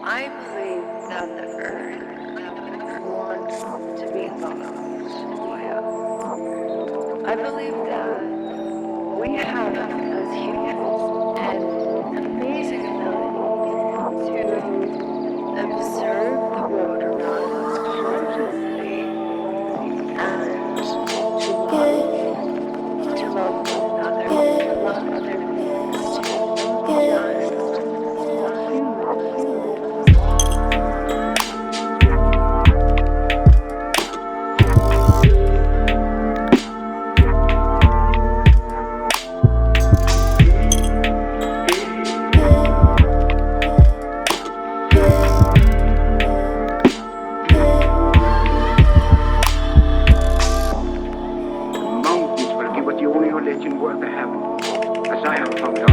I believe that the earth wants to be loved by us. I believe that we have, as humans, an amazing ability to observe the world around us consciously and to love one another, to love other beings, to just human. Worth the having, as I have found out.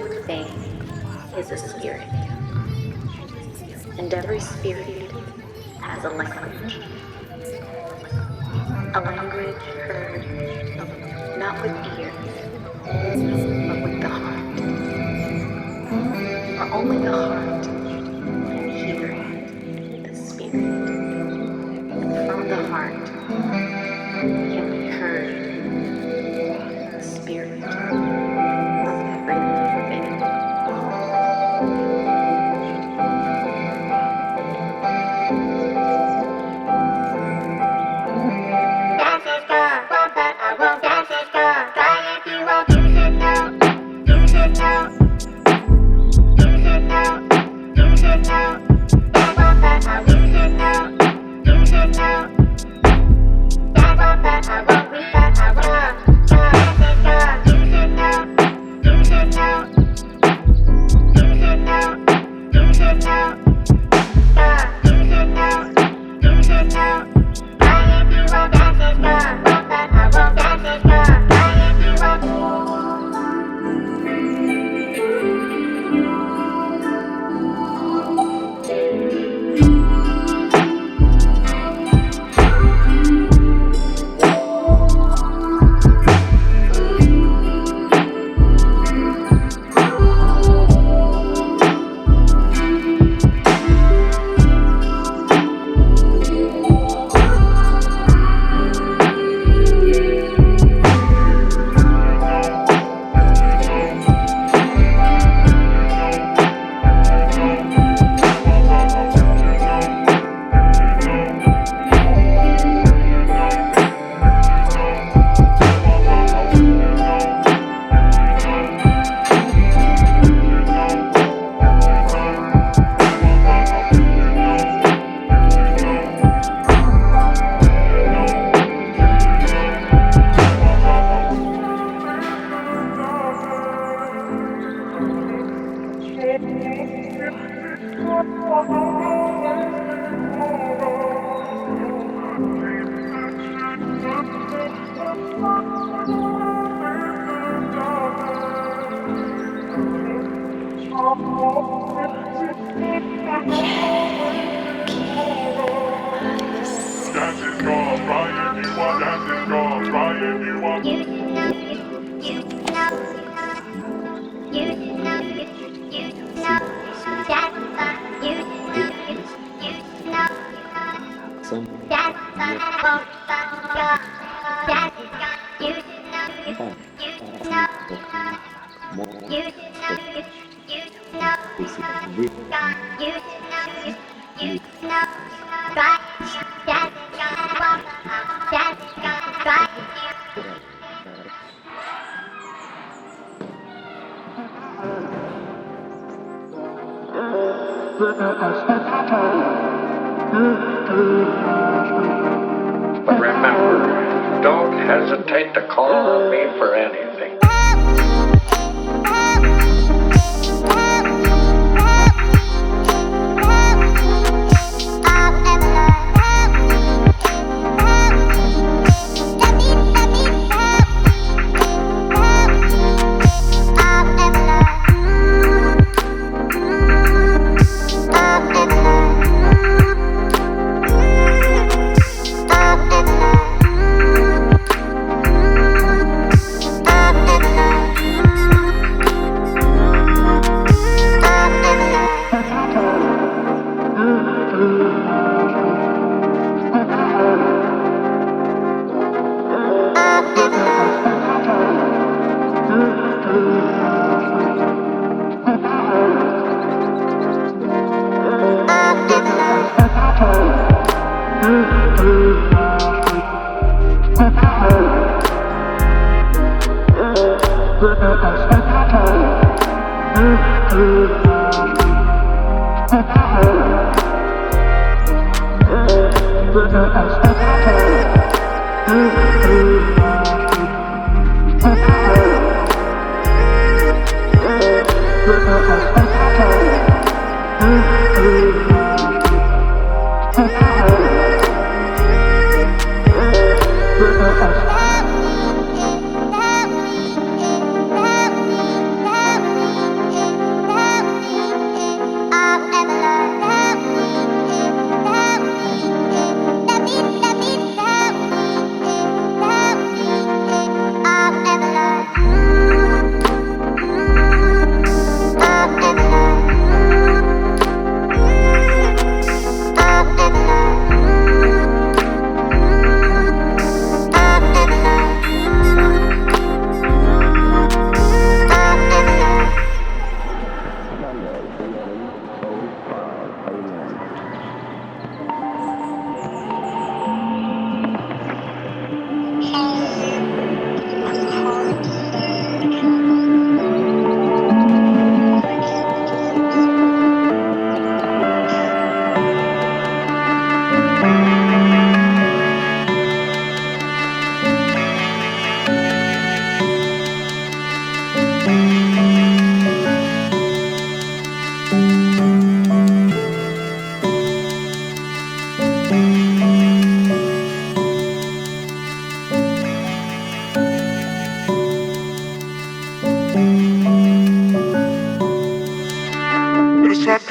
everything is a spirit, and every spirit has a language heard not with ears, but with the heart, for only the heart can hear the spirit, and from the heart can be heard the spirit of everything. But remember, don't hesitate to call on me for anything.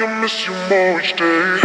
can miss you more each day.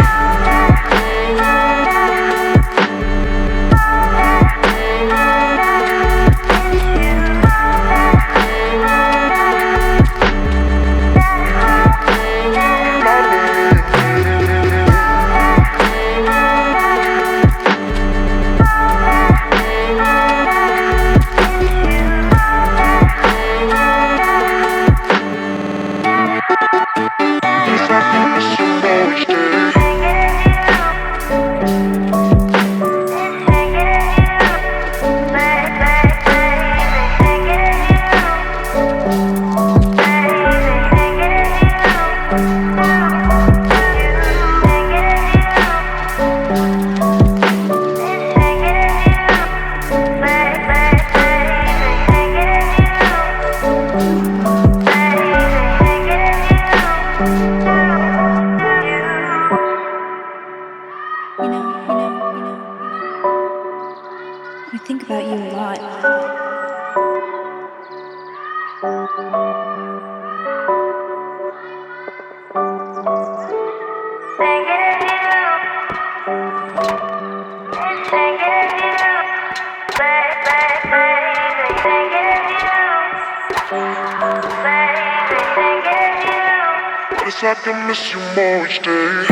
I think about you a lot. Guess I can miss you more each day.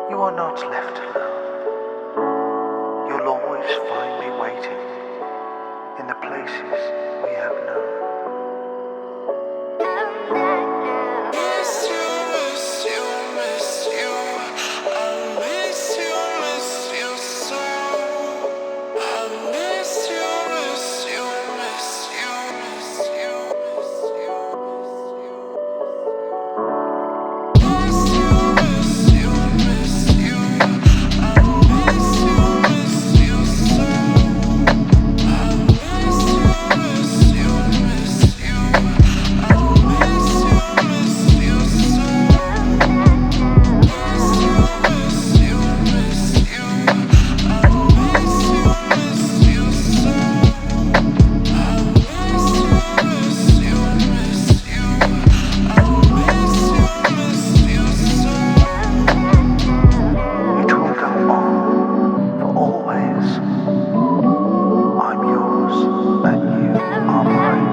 You are not left alone. You'll always find me waiting. in the places we have known. It will go on for always. I'm yours and you are mine.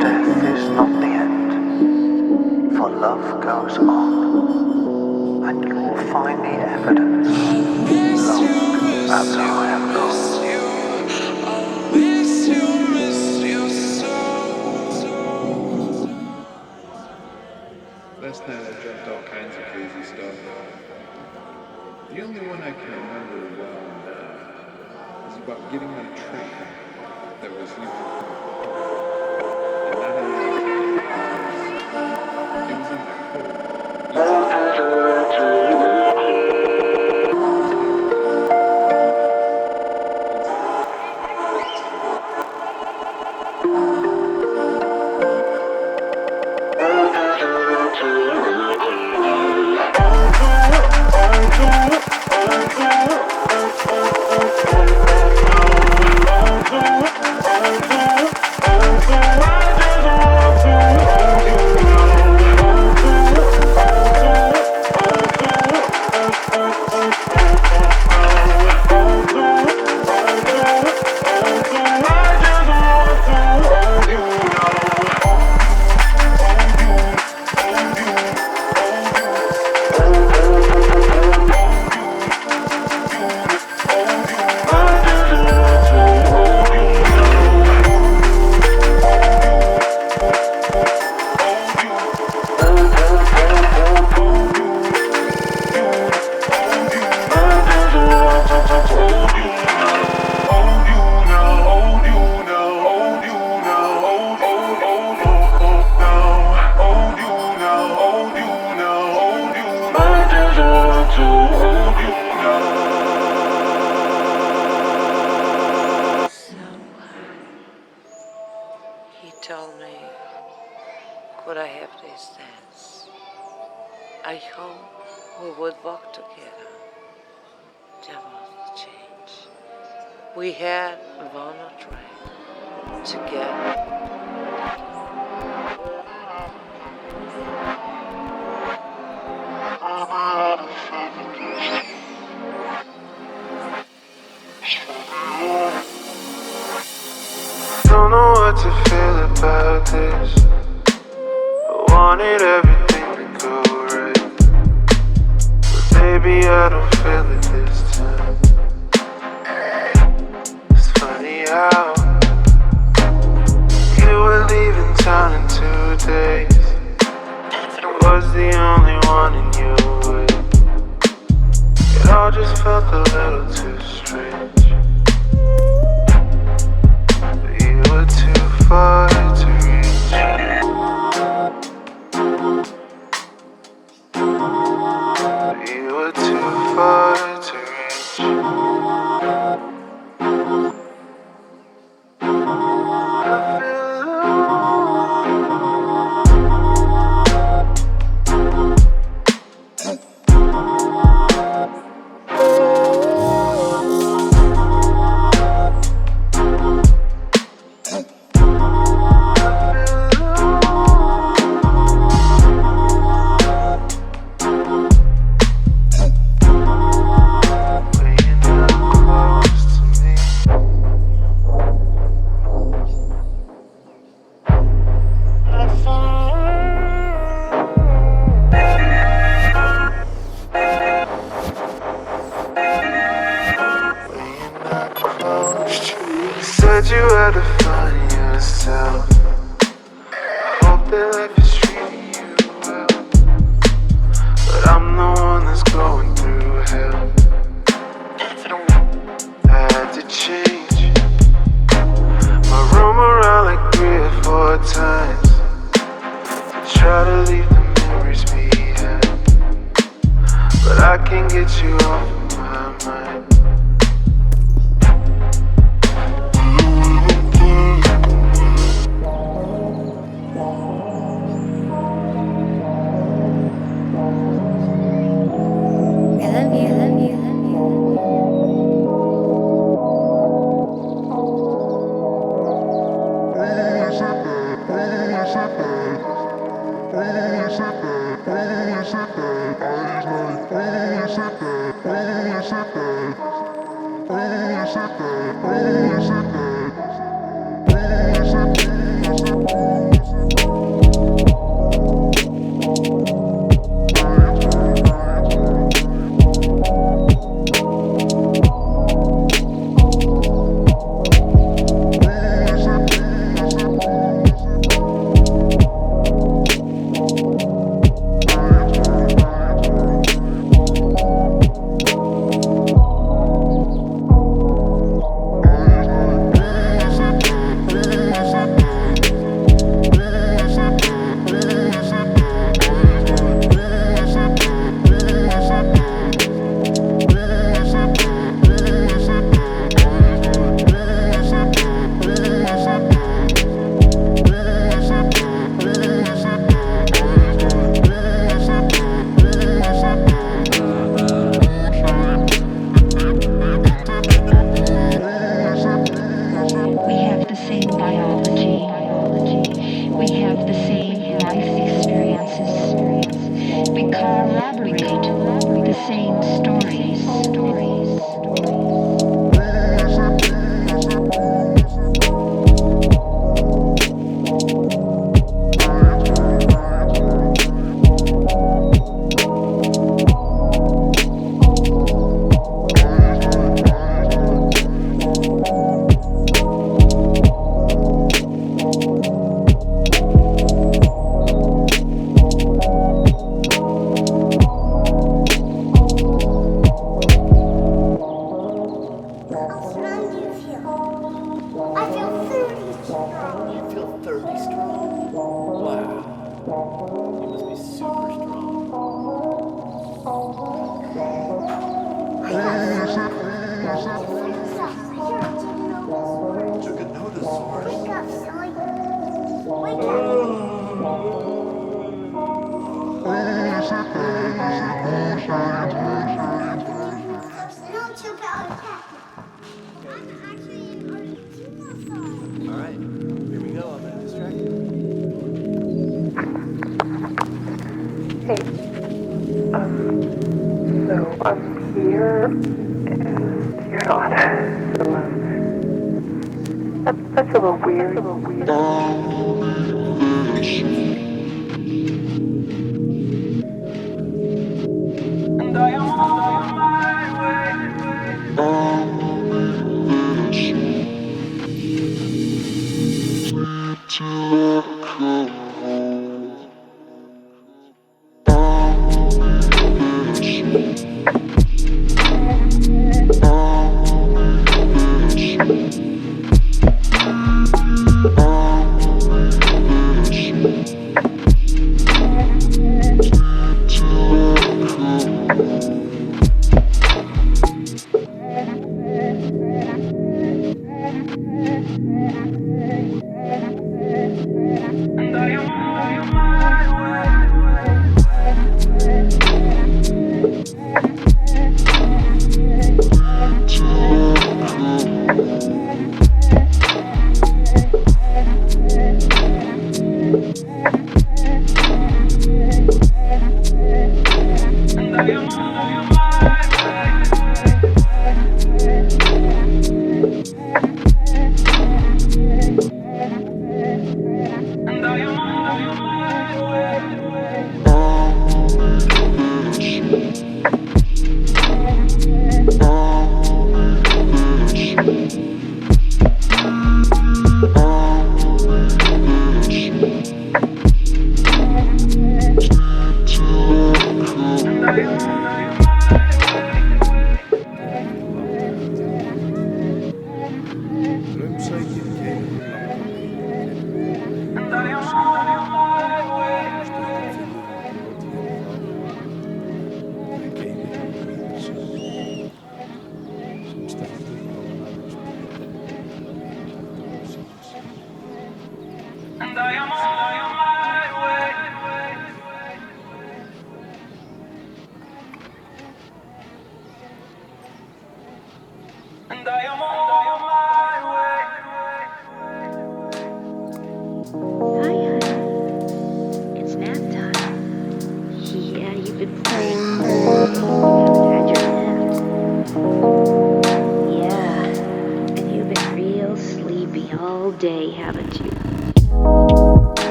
Death is not the end, for love goes on, and you will find the evidence long after I am gone. Last night I dreamt all kinds of crazy stuff. The only one I can remember well now is about getting on a train that was leaving from and not having a ticket. It was in my He told me, could I have this dance? I hope we would walk together. There was the change. We had one or train together. what to feel about this. I wanted everything to go right, but baby I don't feel it this time. It's funny how you were leaving town in 2 days. I was the only one in your way. It all just felt a little too strange. But you were too far to reach. But you were too far to reach. I feel said you had to find yourself. I hope that life is treating you well, but I'm the one that's going through hell. I had to change my room around like 3 or 4 times to try to leave the memories behind, but I can't get you off of my mind.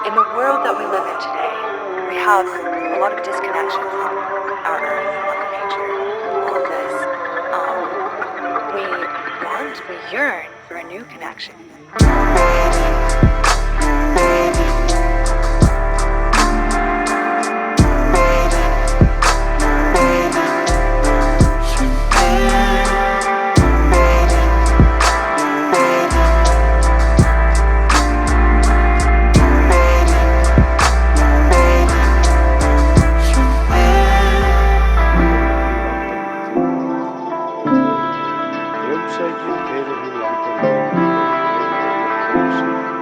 In the world that we live in today, we have a lot of disconnection from our earth, Mother Nature, all of this. We yearn for a new connection. Drömsækinn keyrir hinn langa leið, keyrir verulega prósi.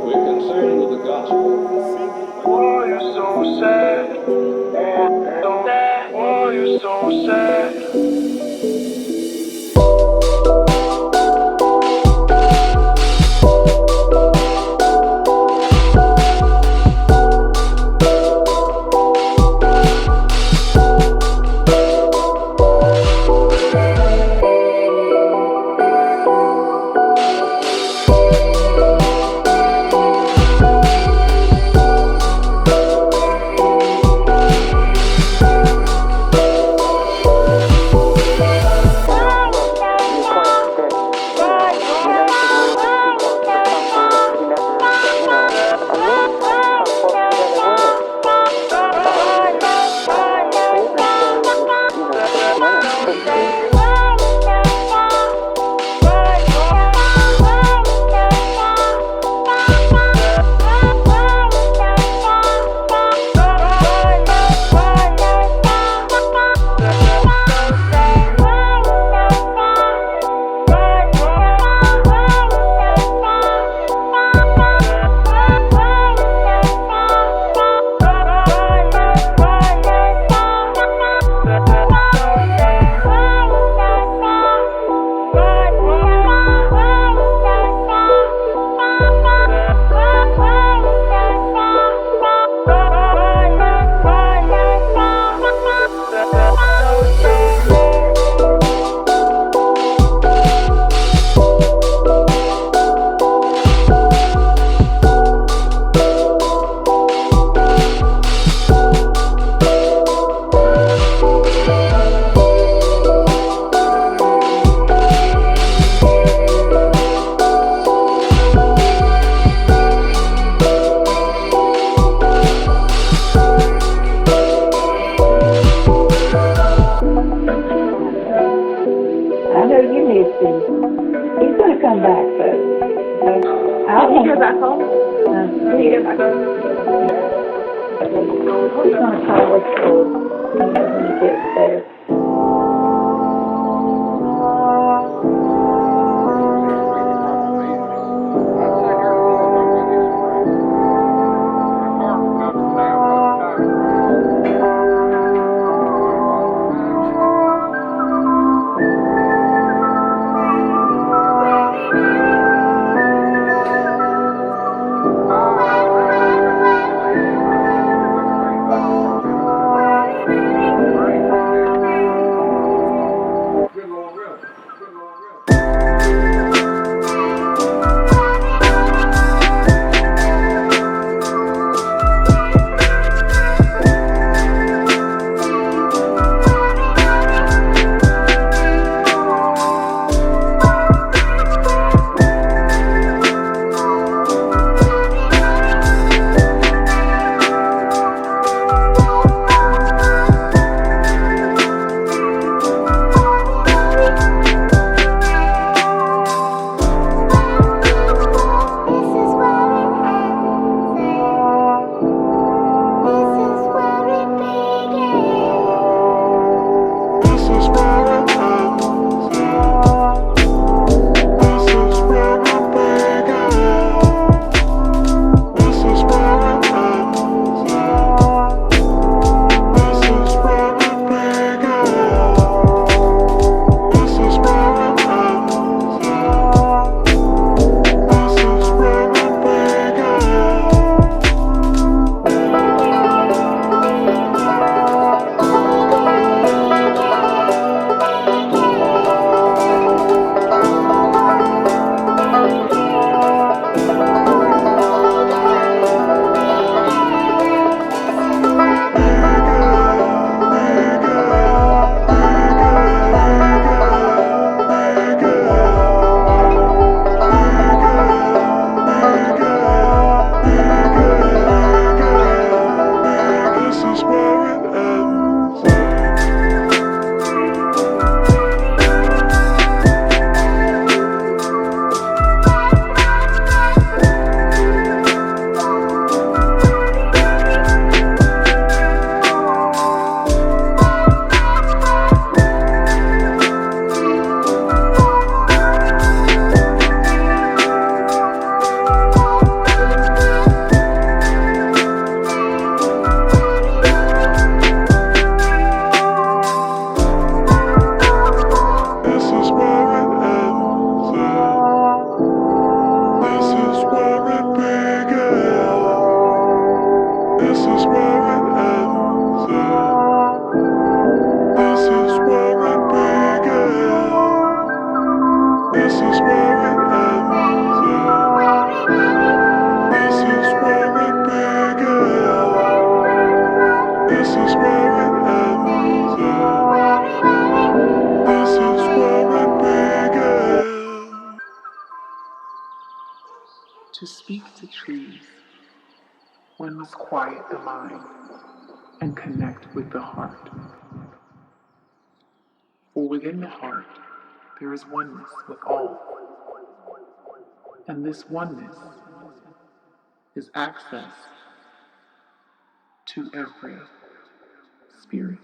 We're concerned with the gospel. Why you so sad? Why you so sad? I know you miss him. He's going to come back, but I'll He goes back home? he goes back home. He's going to call us when he gets there. This is where it ends. This is where it began. This is where it ends. This is where it began. To speak to trees, one must quiet the mind and connect with the heart. For within the heart, there is oneness with all. And this oneness is access to every spirit.